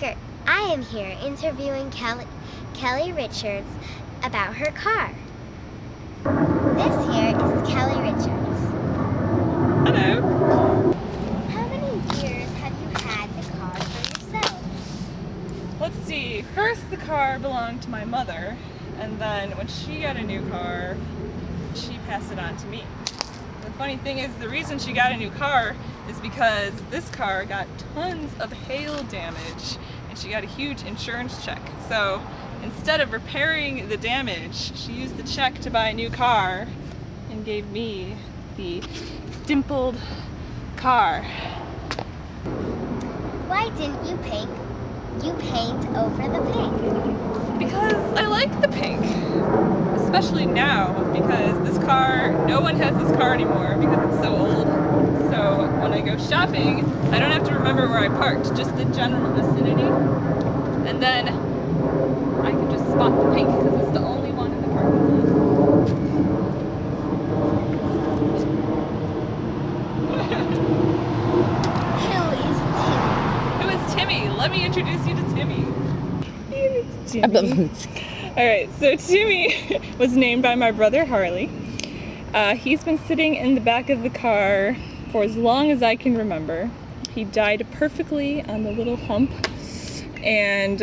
Anchor, I am here interviewing Kelly Richards about her car. This here is Kelly Richards. Hello. How many years have you had the car for yourself? Let's see. First, the car belonged to my mother, and then when she got a new car, she passed it on to me. The funny thing is, the reason she got a new car is because this car got tons of hail damage and she got a huge insurance check. So instead of repairing the damage, she used the check to buy a new car and gave me the dimpled car. Why didn't you paint over the pink? Because I like the pink. Especially now, because this car, no one has this car anymore because it's so old. So when I go shopping, I don't have to remember where I parked, just the general vicinity. And then I can just spot the pink because it's the only one in the parking lot. Who is Timmy? Let me introduce you to Timmy. Timmy. Alright, so Timmy was named by my brother Harley. He's been sitting in the back of the car for as long as I can remember. He died perfectly on the little hump, and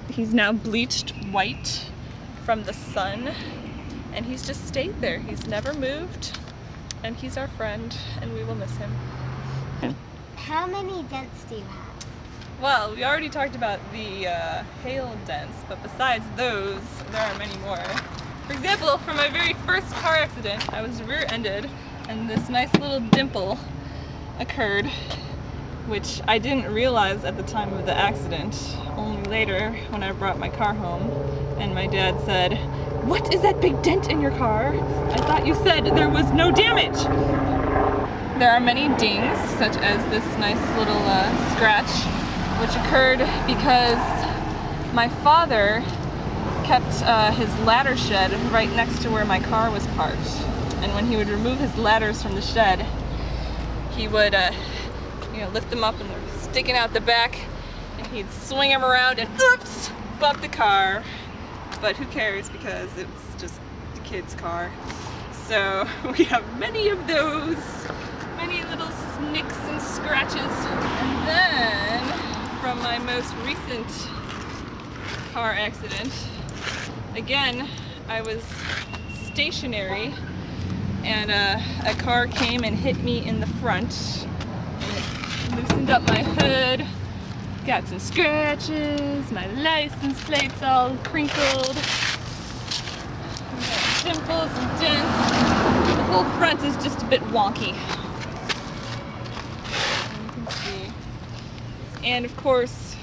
he's now bleached white from the sun, and he's just stayed there. He's never moved, and he's our friend, and we will miss him. How many dents do you have? Well, we already talked about the hail dents, but besides those, there are many more. For example, from my very first car accident, I was rear-ended, and this nice little dimple occurred, which I didn't realize at the time of the accident, only later when I brought my car home, and my dad said, "What is that big dent in your car? I thought you said there was no damage." There are many dings, such as this nice little scratch, which occurred because my father kept his ladder shed right next to where my car was parked. And when he would remove his ladders from the shed, he would lift them up and they're sticking out the back, and he'd swing them around and oops, bump the car. But who cares, because it's just the kid's car. So we have many of those, many little nicks and scratches. And then, from my most recent car accident, again, I was stationary and a car came and hit me in the front, and it loosened up my hood, got some scratches, my license plate's all crinkled, got dimples and dents, the whole front is just a bit wonky. You can see. And of course,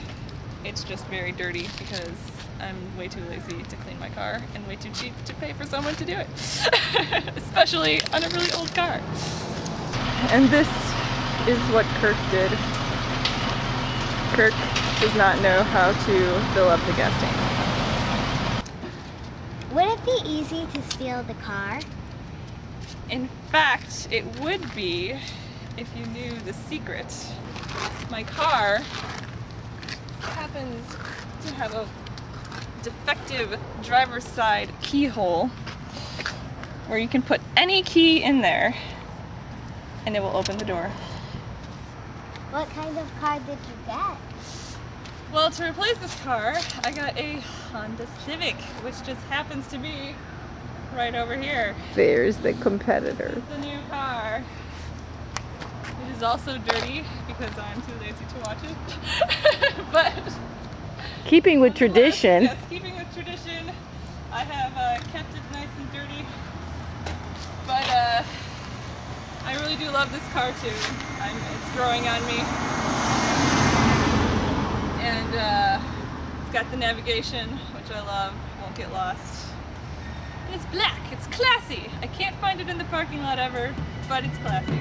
it's just very dirty because I'm way too lazy to clean my car and way too cheap to pay for someone to do it. Especially on a really old car. And this is what Kirk did. Kirk does not know how to fill up the gas tank. Would it be easy to steal the car? In fact, it would be if you knew the secret. My car happens to have a defective driver's side keyhole where you can put any key in there and it will open the door. What kind of car did you get? Well, to replace this car, I got a Honda Civic, which just happens to be right over here. There's the competitor. This is the new car. It is also dirty because I'm too lazy to watch it. But keeping with tradition. Yes, keeping with tradition. I have kept it nice and dirty. But I really do love this car too. It's growing on me. And it's got the navigation, which I love. Won't get lost. And it's black. It's classy. I can't find it in the parking lot ever, but it's classy.